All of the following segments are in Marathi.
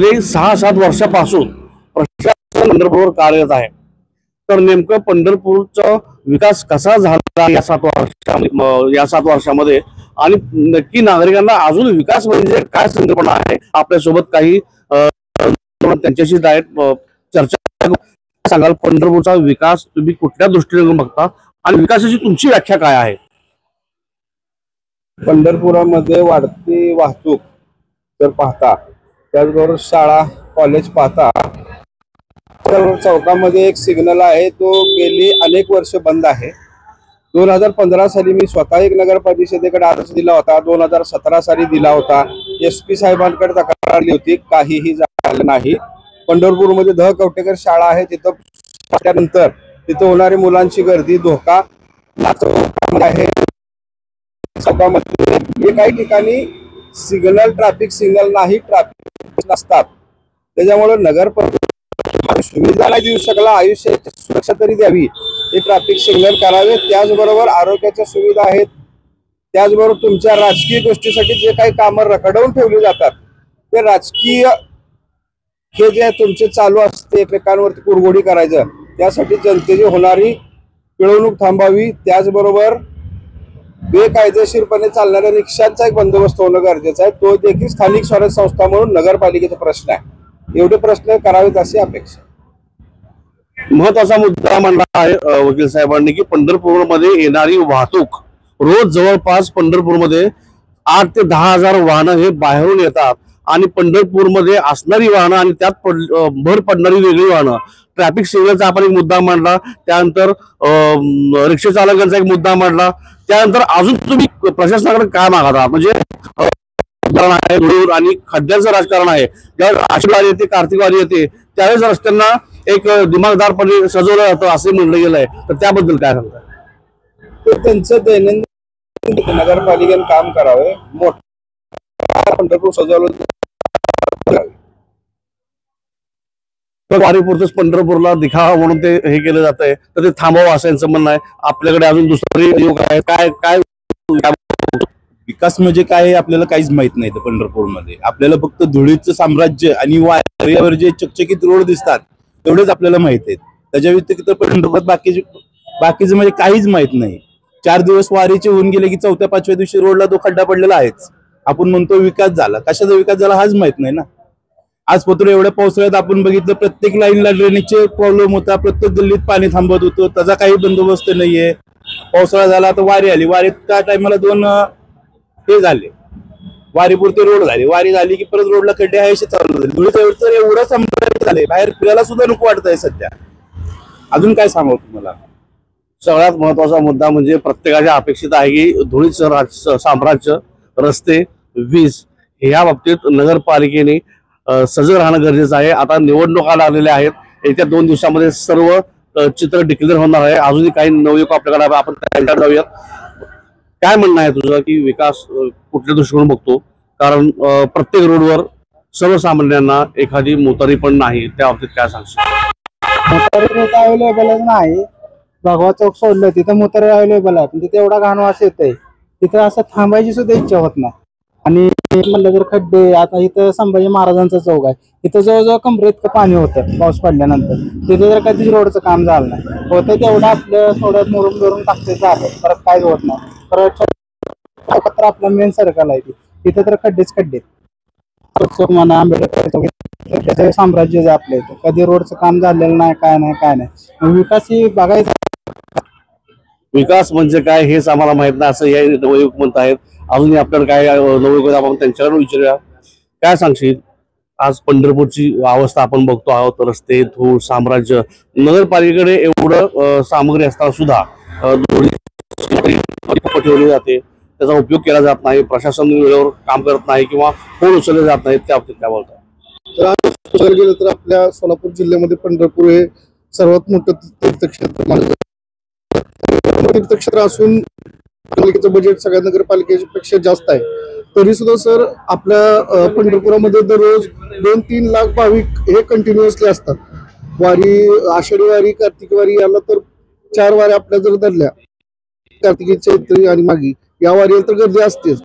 गेले 6-7 वर्षापासून प्रशासन पंढरपूरवर कार्यरत आहे। तर नेमकं पंढरपूरचा विकास कसा झाला या 7 वर्षामध्ये आणि नक्की नागरिकांना अजून विकास म्हणजे काय संकल्पना आहे, आपल्यासोबत काही त्यांच्याशी डायरेक्ट चर्चा सांगाल। पंढरपूरचा विकास तुम्ही कुठल्या दृष्टीने बघता आणि विकासाची तुमची व्याख्या काय आहे? पंढरपुरामध्ये वाढती वाहतूक जर पाहता, त्याचबरोबर शाळा कॉलेज पाहता, चौकामध्ये एक सिग्नल आहे, तो गेली अनेक वर्ष बंद आहे। 2015 साली मी स्वतः एक नगर परिषदेकडे अर्ज दिला होता, 2017 साली दिला होता, SP साहेबांकडे तक्रार दिली होती, काहीही झालं नाही। पंढरपूरमध्ये कवटेकर शाळा आहे, तिथं त्यानंतर तिथं होणारी मुलांची गर्दी धोका आहे। चौकामध्ये काही ठिकाणी सिग्नल ट्रॅफिक सिग्नल नाही, ट्रॅफिक नसतात, त्याच्यामुळे नगर सुविधा नाही देऊ शकला, आयुष्याची सुरक्षा तरी द्यावी, हे ट्रॅफिक सिग्नल करावे। त्याचबरोबर आरोग्याच्या सुविधा आहेत, त्याचबरोबर तुमच्या राजकीय गोष्टीसाठी जे काही कामं रखडवून ठेवली जातात, ते राजकीय हे जे तुमचे चालू असते एकमेकांवरती कुरघोडी करायचं, त्यासाठी जनतेची होणारी पिळवणूक थांबावी। त्याचबरोबर बेकायदेशीरपणे चालणाऱ्या रिक्षांचा एक बंदोबस्त होणं गरजेचं आहे, तो देखील स्थानिक स्वराज्य संस्था म्हणून नगरपालिकेचा प्रश्न आहे। एवढे प्रश्न करावेत अशी अपेक्षा। महत्वाचा मुद्दा मांडला आहे वकील साहेबांनी की पंढरपूरमध्ये येणारी वाहतूक, रोज जवळपास पंढरपूरमध्ये 8 ते 10 हजार वाहनं हे बाहेरून येतात आणि पंढरपूरमध्ये असणारी वाहनं आणि त्यात भर पडणारी वेगळी वाहनं, ट्रॅफिक सिग्नलचा आपण एक मुद्दा मांडला, त्यानंतर रिक्षा चालकांचा एक मुद्दा मांडला, त्यानंतर अजून तुम्ही प्रशासनाकडे काय मागत आहात? म्हणजे आणि खड्ड्यांचं राजकारण आहे, ज्यावेळेस आषाढी येते कार्तिक वारी येते त्यावेळेस रस्त्यांना एक दिमागदारपणे सजवलं जातं असे म्हणलं गेलं आहे, तर त्याबद्दल काय सांगता? तर त्यांचं दैनंदिन नगरपालिकेने काम करावे, मोठा पंढरपूर सजवलं वारीपुरतच पंढरपूरला दिखावा म्हणून ते हे केलं जात आहे, तर ते थांबावं असं यांचं म्हणणं आहे। आपल्याकडे अजून दुसरे योग आहे, काय काय विकास म्हणजे काय आपल्याला काहीच माहित नाही। पंढरपूरमध्ये आपल्याला फक्त धुळीचं साम्राज्य आणि वारीवर जे चकचकीत रोड दिसतात तेवढेच आपल्याला माहित आहेत, त्याच्या व्यतिरिक्त पंढरपुरात बाकीचं म्हणजे काहीच माहित नाही। 4 दिवस वारीचे होऊन गेले की 4थ्या-5व्या दिवशी रोडला तो खड्डा पडलेला आहेच। आपण म्हणतो विकास झाला, कशाचा विकास झाला हाच माहित नाही ना। आज पत्र एवढ्या पावसाळ्यात आपण बघितलं, प्रत्येक लाईनला ड्रेनेजचे प्रॉब्लेम होता, प्रत्येक गल्लीत पाणी थांबत होतं, त्याचा काही बंदोबस्त नाहीये। पावसाळा झाला तर वारी आली, वारीत त्या टायमाला 2 हे झाले, वारीपुरते रोड झाले, वारी झाली की परत रोडला खड्डे आहे चालू झाले, धुळीचं एवढं संपर्क झाले, बाहेर फिरायला सुद्धा नको वाटत आहे सध्या। अजून काय सांगू तुम्हाला? सगळ्यात महत्वाचा मुद्दा म्हणजे प्रत्येकाच्या अपेक्षित आहे की धुळीचं साम्राज्य, रस्ते, वीज ह्या बाबतीत नगरपालिकेने सजग राहणं गरजेचं आहे। आता निवडणुका लागलेल्या आहेत, येत्या 2 दिवसामध्ये सर्व चित्र डिक्लेअर होणार आहे। अजूनही काही नवयुवक आपल्याकडे, आपण त्यांच्याकडे जाऊयात। काय म्हणणं आहे तुझं की विकास कुठल्या दृष्टीकोन बघतो? कारण प्रत्येक रोडवर सर्वसामान्यांना एखादी मोटारी पण नाही, त्या बाबतीत काय सांगशील? मोटारी अवेलेबलच नाही, भगवा चौक सोडलं तिथं मोटारी अवेलेबल आहे, पण तिथे एवढा घाण वास येतोय, तिथं असं थांबायची सुद्धा इच्छा होत नाही। आणि म्हणलं तर खड्डे, आता इथं संभाजी महाराजांचा चौक आहे, इथं जवळजवळ कमरेत पाणी होतं पाऊस पडल्यानंतर, तिथे जर कधीच रोडचं काम झालं नाही, होतं तेवढं आपलं थोडं मुरुम धरून टाकते झालं, परत काहीच होत नाही। परत आपलं मेन सर्कल आहे तिथे तर खड्डेच खड्डे, म्हणा आंबेडकर साम्राज्य जे आपलं इथं, कधी रोडचं काम झालेलं नाही, काय नाही। विकास ही बघायचा, विकास म्हणजे काय हेच आम्हाला माहित नाही असं या नवयुवक म्हणत आहेत। अजूनही आपल्याला काय नवयुवक आपण त्यांच्याकडे विचारूया, काय सांगशील? आज पंढरपूरची अवस्था आपण बघतो आहोत, रस्ते, धूळ, साम्राज्य, नगरपालिकेकडे एवढं सामग्री असताना सुद्धा ठेवली जाते, त्याचा उपयोग केला जात नाही, प्रशासन वेळेवर काम करत नाही किंवा फोन उचलले जात नाहीत, त्या बाबतीत काय बोलतात? तर आज गेलं तर आपल्या सोलापूर जिल्ह्यामध्ये पंढरपूर हे सर्वात मोठं तीर्थक्षेत्र असून पालिकेचं बजेट सगळ्या नगरपालिकेपेक्षा जास्त आहे, तरी सुद्धा सर आपल्या पंढरपुरामध्ये दररोज 2-3 लाख भाविक हे कंटिन्युअसली असतात। वारी, आषाढी वारी, कार्तिक वारी याला तर 4 वाऱ्या आपल्या जर धरल्या, कार्तिकी, चैत्री आणि मागी, या वारीला तर गर्दी असतेच,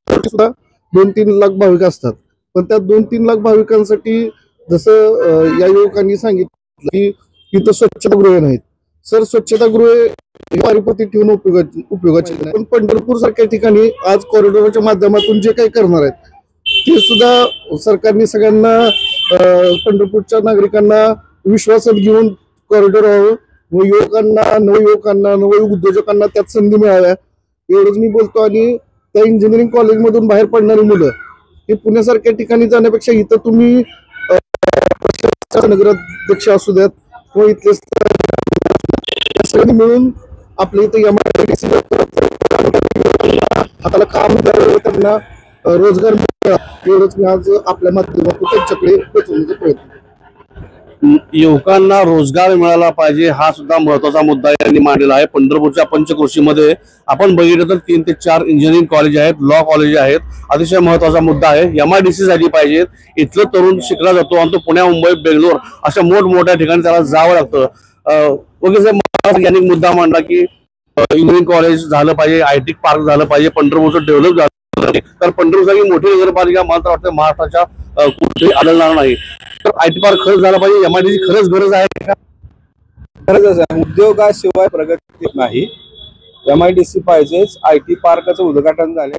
सुद्धा 2-3 लाख भाविक असतात। पण त्या 2-3 लाख भाविकांसाठी जसं या युवकांनी सांगितलं की इथं स्वच्छतागृहे नाहीत. सर, स्वच्छतागृहे वारीपती ठेवून उपयोगाचे नाही, पण पंढरपूर सारख्या ठिकाणी आज कॉरिडॉरच्या माध्यमातून जे काही करणार आहेत ते सुद्धा सरकारने सगळ्यांना पंढरपूरच्या नागरिकांना विश्वासात घेऊन कॉरिडॉर व्हावं व युवकांना नवउद्योजकांना त्यात संधी मिळाव्या एवढंच मी बोलतो. आणि त्या इंजिनिअरिंग कॉलेजमधून बाहेर पडणारी मुलं हे पुण्यासारख्या ठिकाणी जाण्यापेक्षा इथं तुम्ही नगराध्यक्ष असू द्यात किंवा इथले सगळ्यांनी मिळून आपल्या इथं MIDC हाताला काम द्यावं, त्यांना रोजगार मिळावा एवढंच मी आज आपल्या माध्यमातून त्यांच्याकडे पोहोचवण्याचा प्रयत्न. युवकांना रोजगार मिळाला पाहिजे हा सुद्धा महत्वाचा मुद्दा यांनी मांडलेला आहे. पंढरपूरच्या पंचक्रोशीमध्ये आपण बघितलं तर 3 ते 4 इंजिनिअरिंग कॉलेज आहेत, लॉ कॉलेज आहेत. अतिशय महत्वाचा मुद्दा आहे. MIDC झाली पाहिजेत. इथलं तरुण शिकला जातो आणि तो पुण्या, मुंबई, बेंगलोर अशा मोठमोठ्या ठिकाणी त्याला जावं लागतं. वगैरे यांनी मुद्दा मांडला की इंजिनिअरिंग कॉलेज झालं पाहिजे, IT पार्क झालं पाहिजे, पंढरपूरचं डेव्हलप झालं पाहिजे. तर पंढरपूरसारखी मोठी नगरपालिका मला तर वाटतं महाराष्ट्राच्या कुठेही आढळणार नाही. तर IT पार्क खरंच झाला पाहिजे. MIDC खरंच गरज आहे का? खरंच आहे. उद्योगाशिवाय प्रगती नाही. MIDC पाहिजेच. IT पार्कचं उद्घाटन झाले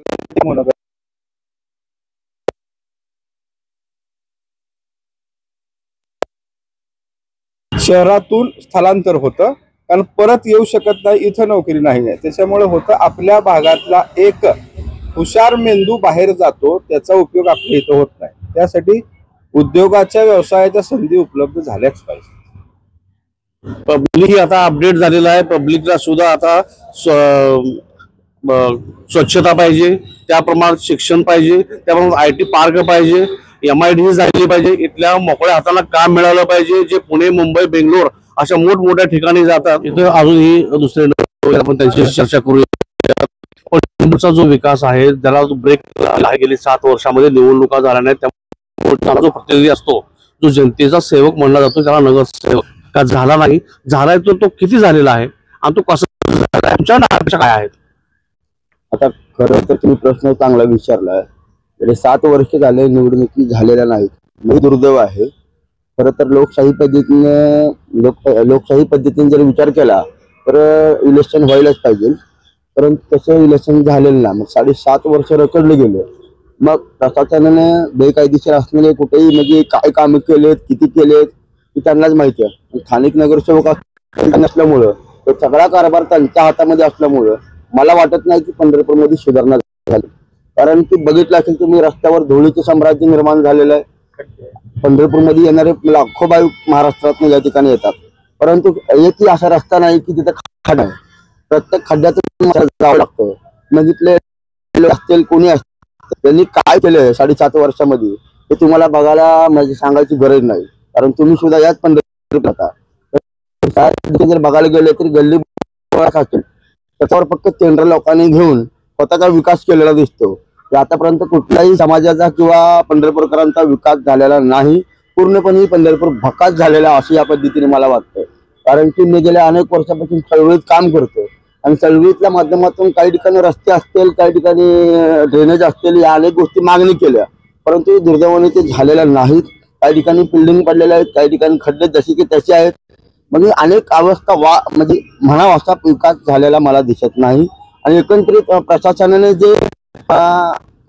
शहरातून स्थलांतर होतं कारण परत येऊ शकत नाही, इथं नोकरी नाही आहे. त्याच्यामुळे होतं आपल्या भागातला एक हुशार मेंदू बाहेर जातो, त्याचा उपयोग आपल्या इथं होत नाही. त्यासाठी उद्योगाच्या व्यवसायाच्या संधी उपलब्ध झाल्याच पाहिजे. पब्लिक आता अपडेट झालेला आहे. पब्लिकला सुद्धा आता स्वच्छता पाहिजे, त्याप्रमाणात शिक्षण पाहिजे, त्याप्रमाणात IT पार्क पाहिजे, MIDC झाली पाहिजे. इथल्या मोकळ्या हाताला काम मिळालं पाहिजे. जे पुणे, मुंबई, बेंगलोर अशा मोठमोठ्या ठिकाणी जातात. इथं अजूनही दुसरे आपण त्यांच्याशी चर्चा करूया. पंढरपूरचा जो विकास आहे त्याला ब्रेक गेली 7 वर्षामध्ये निवडणुका झाल्या नाहीत. त्यामुळे जो प्रतिनिधी असतो, जो जनतेचा सेवक म्हणला जातो, त्याला नगरसेवक का झाला नाही. झालाय तो किती झालेला आहे आणि तो कसा झाला, आमच्या अपेक्षा काय आहेत? आता खरं तर तुम्ही प्रश्न चांगला विचारलाय. 7 वर्ष झाले निवडणुकी झालेल्या नाहीत, हे दुर्दैव आहे. खरं तर लोकशाही पद्धतीने जर विचार केला तर इलेक्शन व्हायलाच पाहिजे, परंतु तसं इलेक्शन झालेलं नाही. मग 7.5 वर्ष रखडले गेले. मग प्रशासनाने बेकायदेशीर असलेले कुठेही म्हणजे काय कामे केलेत, किती केलेत हे त्यांनाच माहिती आहे. स्थानिक नगरसेवक नसल्यामुळं तो सगळा कारभार त्यांच्या हातामध्ये असल्यामुळं मला वाटत नाही की पंढरपूरमध्ये सुधारणा झाली. कारण की बघितलं असेल तुम्ही रस्त्यावर धुळीचे साम्राज्य निर्माण झालेलं आहे. पंढरपूरमध्ये येणारे लाखो भाविक महाराष्ट्रात या ठिकाणी येतात, परंतु एकही असा रस्ता नाही की तिथे खड्डा आहे. प्रत्येक खड्ड्यातून जावं लागतं. मग इथले असतील कोणी असतील त्यांनी काय केलंय 7.5 वर्षामध्ये हे तुम्हाला बघायला म्हणजे सांगायची गरज नाही. कारण तुम्ही सुद्धा याच पंढरपूर जर बघायला गेले तरी गल्ली असतील त्याच्यावर फक्त टेंडर लोकांनी घेऊन स्वतःचा विकास केलेला दिसतो. आतापर्यंत कुठल्याही समाजाचा किंवा पंढरपूरकरांचा विकास झालेला नाही. पूर्णपणे पंढरपूर भकास झालेला अशी या पद्धतीने मला वाटतं. कारण की मी गेल्या अनेक वर्षापासून चळवळीत काम करतो आणि चळवळीतल्या माध्यमातून काही ठिकाणी रस्ते असतील, काही ठिकाणी ड्रेनेज असतील, या अनेक गोष्टी मागणी केल्या, परंतु दुर्दैवाने ते झालेल्या नाहीत. काही ठिकाणी बिल्डिंग पडलेल्या आहेत, काही ठिकाणी खड्डे जसे की तसे आहेत. म्हणजे अनेक अवस्था म्हणजे म्हणावा असा विकास झालेला मला दिसत नाही. आणि एकंदरीत प्रशासनाने जे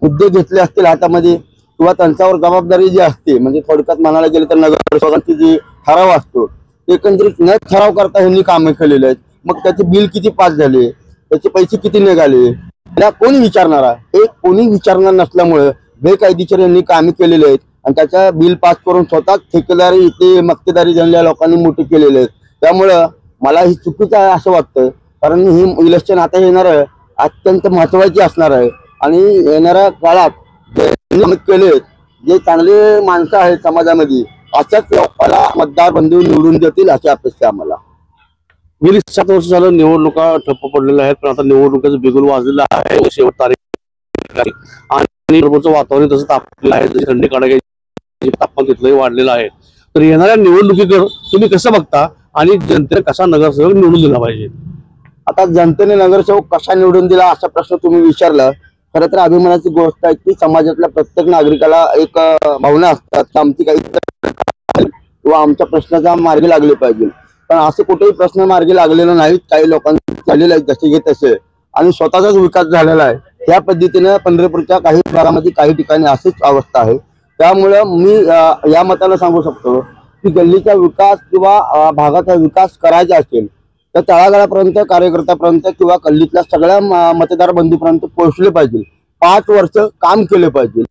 उद्योग घेतले असतील हातामध्ये किंवा त्यांच्यावर जबाबदारी जी असते, म्हणजे थोडक्यात म्हणायला गेलं तर नगरसेवकांची जी ठराव असतो एकंदरीत न ठराव करता ह्यांनी कामे केलेले आहेत. मग त्याचे बिल किती पास झाले, त्याचे पैसे किती निघाले, या कोणी विचारणार आहे? हे कोणी विचारणार नसल्यामुळे बेकायदेशीर यांनी कामे केलेले आहेत आणि त्याच्या बिल पास करून स्वतः ठेकेदारी इथे मक्तेदारी झालेल्या लोकांनी मोठे केलेले आहेत. त्यामुळं मला ही चुकीचं आहे असं वाटतं. कारण ही इलेक्शन आता येणार आहे, अत्यंत महत्वाची असणार आहे आणि येणाऱ्या काळात जे केले जे चांगले माणसं आहेत समाजामध्ये अशाच लोकांना मतदार बंधू निवडून देतील अशी अपेक्षा आम्हाला. गेली 7 वर्ष झालं निवडणुका ठप्प पडलेल्या आहेत, पण आता निवडणुकीचं बिगुल वाजलेलं आहे. शेवट तारीख आणि वातावरण तसं तापलेलं आहे, जशी थंडी कडाक्याची तापमान तिथलंही वाढलेलं आहे. तर येणाऱ्या निवडणुकीकडे तुम्ही कसं बघता आणि जनतेने कसा नगरसेवक निवडून दिला पाहिजे? आता जनतेने नगरसेवक कसा निवडून दिला असा प्रश्न तुम्ही विचारला खरं तर अभिमानाची गोष्ट आहे की समाजातल्या प्रत्येक नागरिकाला एक भावना असतात की आमची काही किंवा आमच्या प्रश्नाचा मार्गी लागले पाहिजे, पण असं कुठेही प्रश्न मार्गी लागलेला नाहीत. काही लोकांचे झालेले आहेत जसे घे तसे, आणि स्वतःचाच विकास झालेला आहे. त्या पद्धतीने पंढरपूरच्या काही भागामध्ये काही ठिकाणी अशीच अवस्था आहे. त्यामुळं मी या मताला सांगू शकतो की गल्लीचा विकास किंवा भागाचा विकास करायचा असेल तर तळागाळापर्यंत, कार्यकर्त्यापर्यंत किंवा गल्लीतल्या सगळ्या मतदार बंधूपर्यंत पोहोचले पाहिजे. 5 वर्ष काम केले पाहिजे.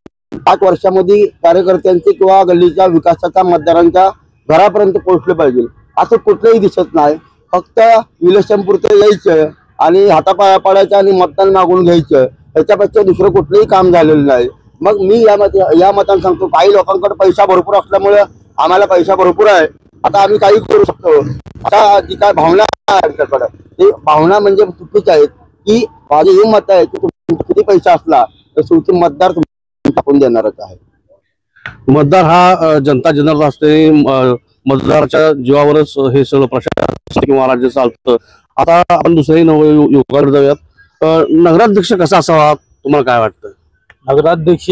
5 वर्षामध्ये कार्यकर्त्यांचे किंवा गल्लीच्या विकासाचा मतदारांच्या घरापर्यंत पोहोचले पाहिजे. असं कुठलंही दिसत नाही. फक्त इलेक्शन पुरतं यायचं आणि हातापाया पडायचं आणि मतदान मागून घ्यायचं, ह्याच्यापेक्षा दुसरं कुठलंही काम झालेलं नाही. मग मी या मताने सांगतो, काही लोकांकडे पैसा भरपूर असल्यामुळे आम्हाला पैसा भरपूर आहे, आता आम्ही काही करू शकतो. आता जी काय भावना आहे आमच्याकडे, ते भावना म्हणजे चुकीच्या आहेत. की माझे हे मत आहे की किती पैसा असला तर शेवटी मतदार टाकून देणारच आहे. मतदार हा जनता जनार्दन असते. मतदाराच्या जीवावरच हे सगळं प्रशासन किंवा राज्य चालतं. आता आपण दुसऱ्याही युवकाकडे जाऊयात. नगराध्यक्ष कसा असावा तुम्हाला काय वाटतं? नगराध्यक्ष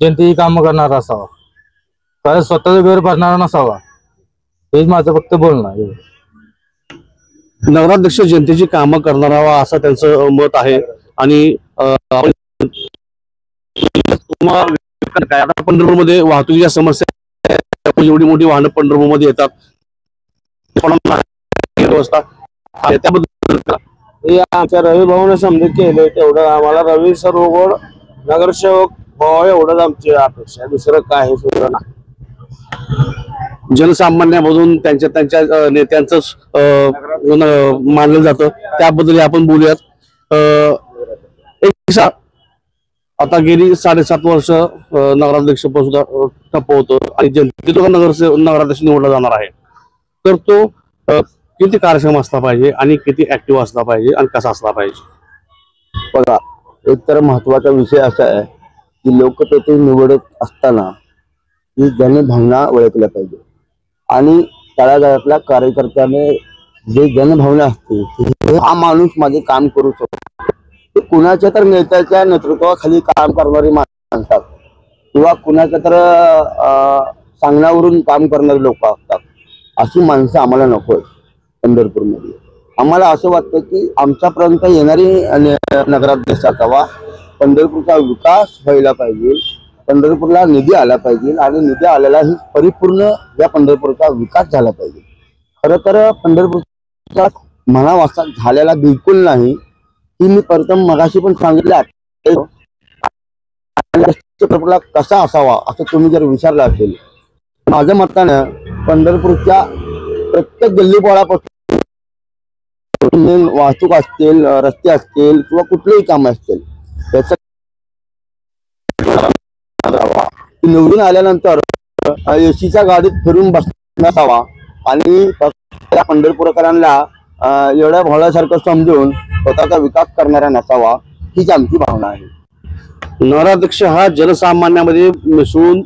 जनतेची कामं करणारा असावा, कारण स्वतःचा घर भरणारा नसावा. हेच माझं फक्त बोलणं आहे. नगराध्यक्ष जनतेची कामं करणारा हवा असं त्यांचं मत आहे. आणि आता पंढरपूरमध्ये वाहतुकीच्या समस्या, एवढी मोठी वाहनं पंढरपूरमध्ये येतात, व्यवस्था त्याबद्दल हे आमच्या रवी भाऊने समजून केलंय तेवढं आम्हाला. रवी सर्वगोड नगरसेवक भाऊ एवढंच आमची अपेक्षा, दुसरं काही सुद्धा नाही. जनसामान्यामधून त्यांच्या नेत्यांचं मानलं जातं, त्याबद्दल आपण बोलूयात. आता गेली 7.5 वर्ष नगराध्यक्ष सुद्धा ठप्प होतं आणि जनतेतून नगराध्यक्ष निवडला जाणार आहे. तर तो किती कार्यक्षम असला पाहिजे आणि किती ऍक्टिव्ह असला पाहिजे आणि कसा असला पाहिजे? बघा, एक तर महत्वाचा विषय असा आहे की लोकप्रतिनिधी निवडत असताना ज्याने भावना ओळखल्या पाहिजे आणि तळागाळातल्या कार्यकर्त्याने जे जनभावना असते, हा माणूस माझे काम करू शकतो. ते कुणाच्या तर नेत्याच्या नेतृत्वाखाली काम करणारी माणसं असतात किंवा कुणाच्या तर सांगण्यावरून काम करणारे लोक असतात. अशी माणसं आम्हाला नको पंढरपूरमध्ये. आम्हाला असं वाटतं की आमच्यापर्यंत येणारी नगराध्यक्ष असावा, पंढरपूरचा विकास व्हायला पाहिजे, पंढरपूरला निधी आला पाहिजे आणि निधी आलेला ही परिपूर्ण या पंढरपूरचा विकास झाला पाहिजे. खरं तर पंढरपूरचा म्हणावा असा झालेला बिलकुल नाही. ही मी प्रथम मगाशी पण सांगितलं, पंढरपूरला कसा असावा असं तुम्ही जर विचारलं असेल, माझ्या मतानं पंढरपूरच्या प्रत्येक गल्लीबोळापासून वाहतूक असतील, रस्ते असतील किंवा कुठलेही काम असतील, त्याचा निवडून आल्यानंतर एसीच्या गाडीत फिरून बसण्यात यावा आणि त्या पंढरपूरकरांना एवढ्या भोळ्यासारखं समजून स्वतःचा विकास करणारा नसावा, हीच आमची भावना आहे. नगराध्यक्ष हा जनसामान्यामध्ये मिसळून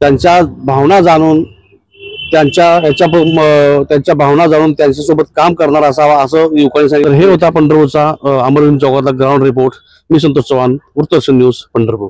त्यांच्या भावना जाणून त्यांच्या भावना जाणून त्यांच्यासोबत काम करणारा असावा असं युवकांनी सांगितलं. हे होता पंढरपूरचा अमरवीर चौकातला ग्राउंड रिपोर्ट. मी संतोष चव्हाण, वृत्तदर्शन न्यूज, पंढरपूर.